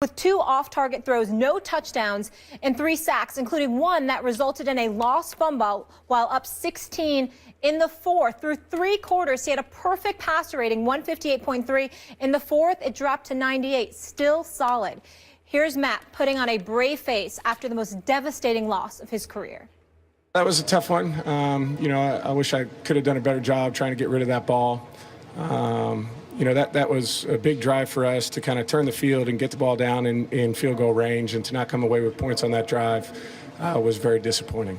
With 2 off-target throws, no touchdowns, and 3 sacks, including one that resulted in a lost fumble while up 16 in the 4th. Through 3 quarters, he had a perfect passer rating, 158.3. In the 4th, it dropped to 98, still solid. Here's Matt putting on a brave face after the most devastating loss of his career. That was a tough one. I wish I could have done a better job trying to get rid of that ball. That was a big drive for us to kind of turn the field and get the ball down in field goal range, and to not come away with points on that drive was very disappointing.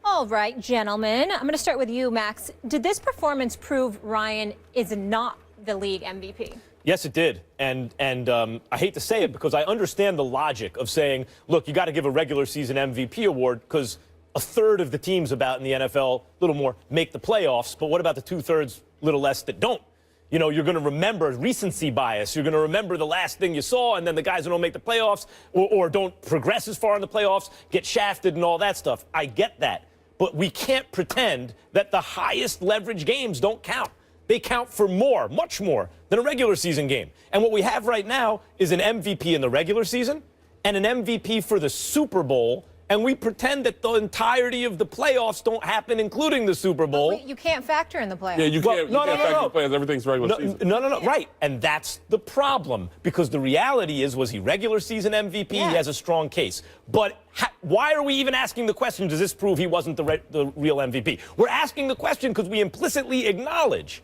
All right, gentlemen, I'm going to start with you, Max. Did this performance prove Ryan is not the league MVP? Yes, it did. And I hate to say it because I understand the logic of saying, look, you got to give a regular season MVP award because a third of the teams about in the NFL, a little more, make the playoffs. But what about the 2/3, little less, that don't? You know, you're going to remember recency bias. You're going to remember the last thing you saw, and then the guys who don't make the playoffs or don't progress as far in the playoffs get shafted and all that stuff. I get that. But we can't pretend that the highest leverage games don't count. They count for more, much more, than a regular season game. And what we have right now is an MVP in the regular season and an MVP for the Super Bowl. And we pretend that the entirety of the playoffs don't happen, including the Super Bowl. Wait, you can't factor in the playoffs. Yeah, you can't factor in the playoffs. Everything's regular season. No, right. And that's the problem. Because the reality is, was he regular season MVP? Yeah. He has a strong case. But why are we even asking the question, does this prove he wasn't the real MVP? We're asking the question because we implicitly acknowledge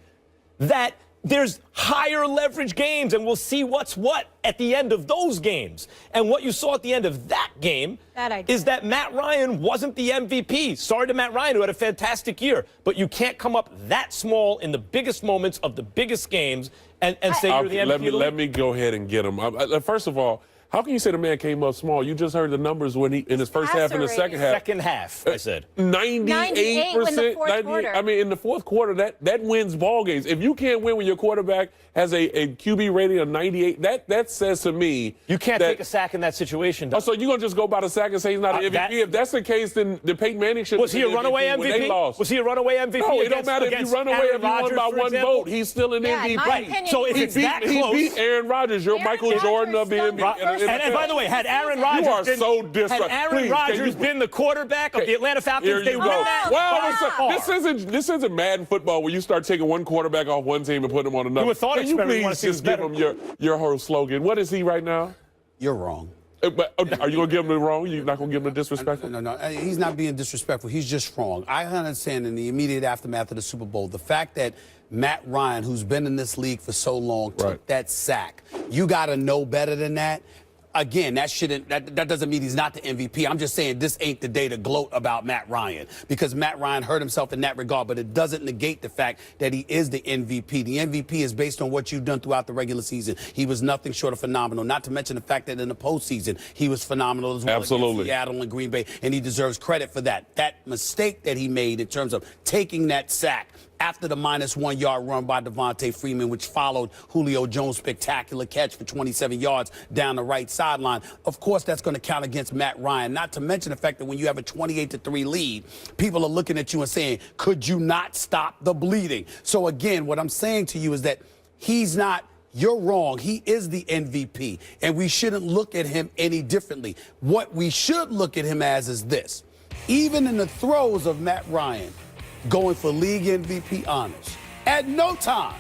that there's higher leverage games, and we'll see what's what at the end of those games. And what you saw at the end of that game is that Matt Ryan wasn't the MVP. Sorry to Matt Ryan, who had a fantastic year. But you can't come up that small in the biggest moments of the biggest games and say you're the MVP. Let me go ahead and get him. First of all, how can you say the man came up small? You just heard the numbers when he in his first half and the second half. Second half, I said. 98%. I mean, in the fourth quarter, that wins ball games. If you can't win when your quarterback has a QB rating of 98, that says to me you can't take a sack in that situation. Oh, so you're gonna just go by the sack and say he's not an MVP? If that's the case, then Peyton Manning should. Was he a runaway MVP? Was he a runaway MVP? No, it don't matter if you run away if you won by one vote. He's still an MVP. Right. So if it's that close, he beat Aaron Rodgers. You're Michael Jordan of the NBA. And by the way, had Aaron Rodgers been the quarterback of the Atlanta Falcons, they win that. Well, this isn't Madden football where you start taking one quarterback off one team and putting him on another. Can you please just give him your whole slogan? What is he right now? You're wrong. But are you going to give him the wrong? You're not going to give him the disrespectful? No. He's not being disrespectful. He's just wrong. I understand in the immediate aftermath of the Super Bowl, the fact that Matt Ryan, who's been in this league for so long, took that sack. You got to know better than that. Again, that doesn't mean he's not the MVP. I'm just saying this ain't the day to gloat about Matt Ryan, because Matt Ryan hurt himself in that regard, but it doesn't negate the fact that he is the MVP. The MVP is based on what you've done throughout the regular season. He was nothing short of phenomenal, not to mention the fact that in the postseason, he was phenomenal as well. Absolutely. Against Seattle and Green Bay, and he deserves credit for that. That mistake that he made in terms of taking that sack after the -1 yard run by Devontae Freeman, which followed Julio Jones' spectacular catch for 27 yards down the right sideline. Of course, that's going to count against Matt Ryan, not to mention the fact that when you have a 28-3 lead, people are looking at you and saying, could you not stop the bleeding? So again, what I'm saying to you is that he's not. You're wrong. He is the MVP, and we shouldn't look at him any differently. What we should look at him as is this. Even in the throes of Matt Ryan going for league MVP honors, at no time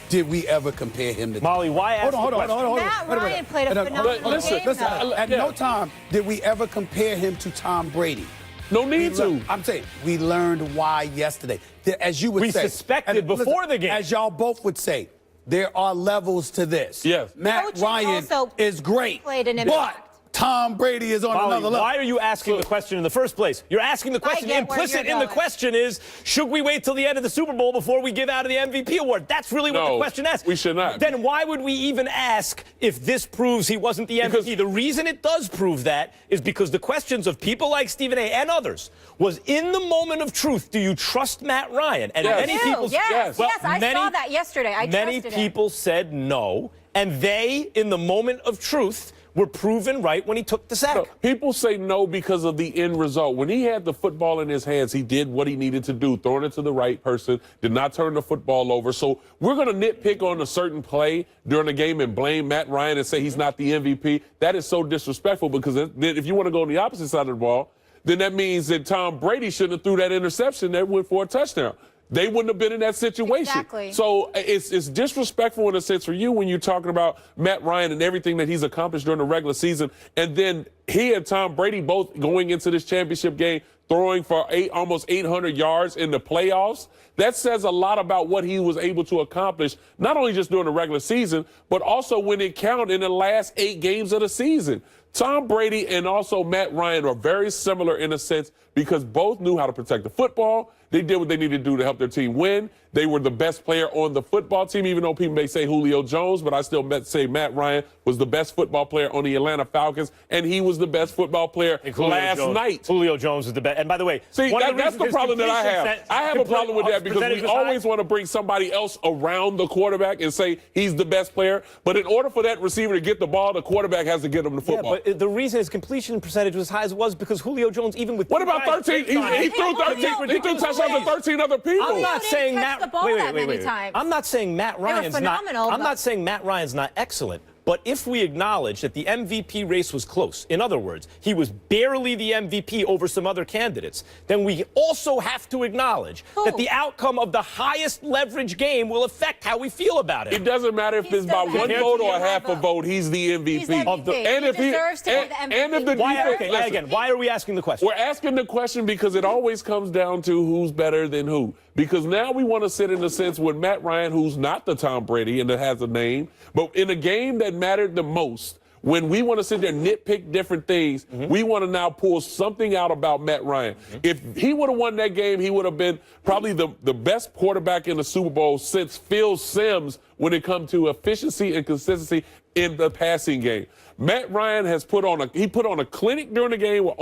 did we ever compare him to Molly, why ask Hold on. Matt Ryan played a phenomenal game. At no time did we ever compare him to Tom Brady. No need to. I'm saying we learned why yesterday. As you would say. We suspected before the game. As y'all both would say, there are levels to this. Yes. Matt Ryan is great, but Tom Brady is on another level. Why are you asking the question in the first place? You're asking the question. Implicit in the question is, should we wait till the end of the Super Bowl before we give out the MVP award? That's really what the question asks. We should not. Then why would we even ask if this proves he wasn't the MVP? The reason it does prove that is because the questions of people like Stephen A. and others was, in the moment of truth, do you trust Matt Ryan? And many people yes, I saw that yesterday. Many people said no, and they, in the moment of truth, were proven right when he took the sack. No, people say no because of the end result. When he had the football in his hands, he did what he needed to do, throwing it to the right person, did not turn the football over. So we're going to nitpick on a certain play during the game and blame Matt Ryan and say he's not the MVP. That is so disrespectful, because if you want to go on the opposite side of the ball, then that means that Tom Brady shouldn't have threw that interception that went for a touchdown. They wouldn't have been in that situation. Exactly. So it's disrespectful in a sense for you when you're talking about Matt Ryan and everything that he's accomplished during the regular season. And then he and Tom Brady both going into this championship game throwing for almost 800 yards in the playoffs. That says a lot about what he was able to accomplish, not only just during the regular season, but also when it counted in the last 8 games of the season. Tom Brady and also Matt Ryan are very similar in a sense because both knew how to protect the football. They did what they needed to do to help their team win. They were the best player on the football team, even though people may say Julio Jones, but I still say Matt Ryan was the best football player on the Atlanta Falcons, and he was the best football player last night. Julio Jones is the best. And by the way, see, that's the problem that I have. I have a problem with that because we always want to bring somebody else around the quarterback and say he's the best player. But in order for that receiver to get the ball, the quarterback has to get him the football. Yeah, but the reason his completion percentage was high as it was because Julio Jones, even with what about 13? He threw 13. He threw touchdowns to 13 other people. I'm not saying Matt. Wait. I'm not saying Matt Ryan's not. I'm not saying Matt Ryan's not excellent. But if we acknowledge that the MVP race was close, in other words, he was barely the MVP over some other candidates, then we also have to acknowledge that the outcome of the highest leverage game will affect how we feel about it. It doesn't matter if it's by 1 vote or a half a vote. He's the MVP. He's MVP. And if he deserves to be the MVP. And if the defense, why are we asking the question? We're asking the question because it always comes down to who's better than who. Because now we want to sit in a sense with Matt Ryan, who's not the Tom Brady and that has a name, but in a game that mattered the most, when we want to sit there and nitpick different things, we want to now pull something out about Matt Ryan. If he would have won that game, he would have been probably the best quarterback in the Super Bowl since Phil Simms when it comes to efficiency and consistency in the passing game. Matt Ryan has put on a clinic during the game where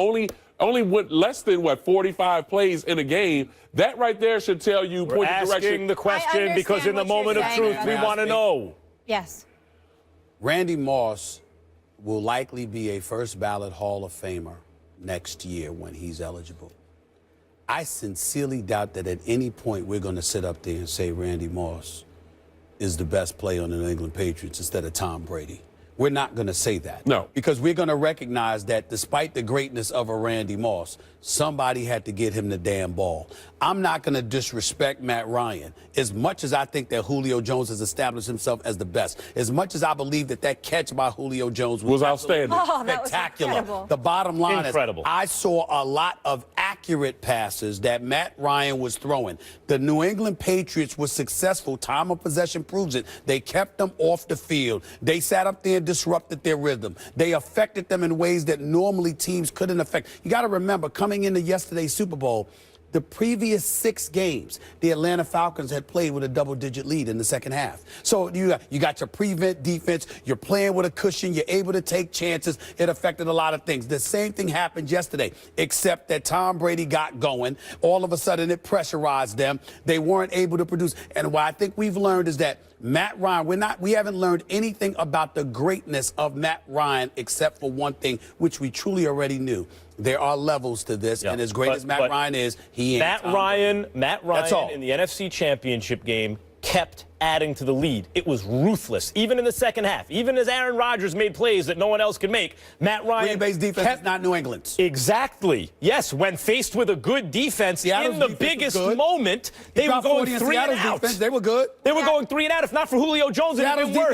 only went less than 45 plays in a game. That right there should tell you point of direction. Asking the question because in the moment of truth we want to know. Yes. Randy Moss will likely be a first ballot Hall of Famer next year when he's eligible. I sincerely doubt that at any point we're going to sit up there and say Randy Moss is the best player on the New England Patriots instead of Tom Brady. We're not going to say that. No. Because we're going to recognize that despite the greatness of a Randy Moss, somebody had to get him the damn ball. I'm not going to disrespect Matt Ryan as much as I think that Julio Jones has established himself as the best. As much as I believe that that catch by Julio Jones was outstanding. Spectacular. That was the bottom line is I saw a lot of accurate passes that Matt Ryan was throwing. The New England Patriots were successful. Time of possession proves it. They kept them off the field. They sat up there and disrupted their rhythm. They affected them in ways that normally teams couldn't affect. You got to remember, coming into yesterday's Super Bowl, the previous 6 games, the Atlanta Falcons had played with a double-digit lead in the second half. So you got your prevent defense. You're playing with a cushion. You're able to take chances. It affected a lot of things. The same thing happened yesterday, except that Tom Brady got going. All of a sudden, it pressurized them. They weren't able to produce. And what I think we've learned is that Matt Ryan, we haven't learned anything about the greatness of Matt Ryan except for one thing, which we truly already knew. There are levels to this, and as great as Matt Ryan is, he ain't Matt Ryan in the NFC Championship game kept adding to the lead. It was ruthless, even in the second half. Even as Aaron Rodgers made plays that no one else could make, Matt Ryan Green Bay's defense is not New England's. Exactly. Yes, when faced with a good defense Seattle's in the biggest moment, they were going 3 and out. They were good. They were going 3 and out. If not for Julio Jones, it would have been worse.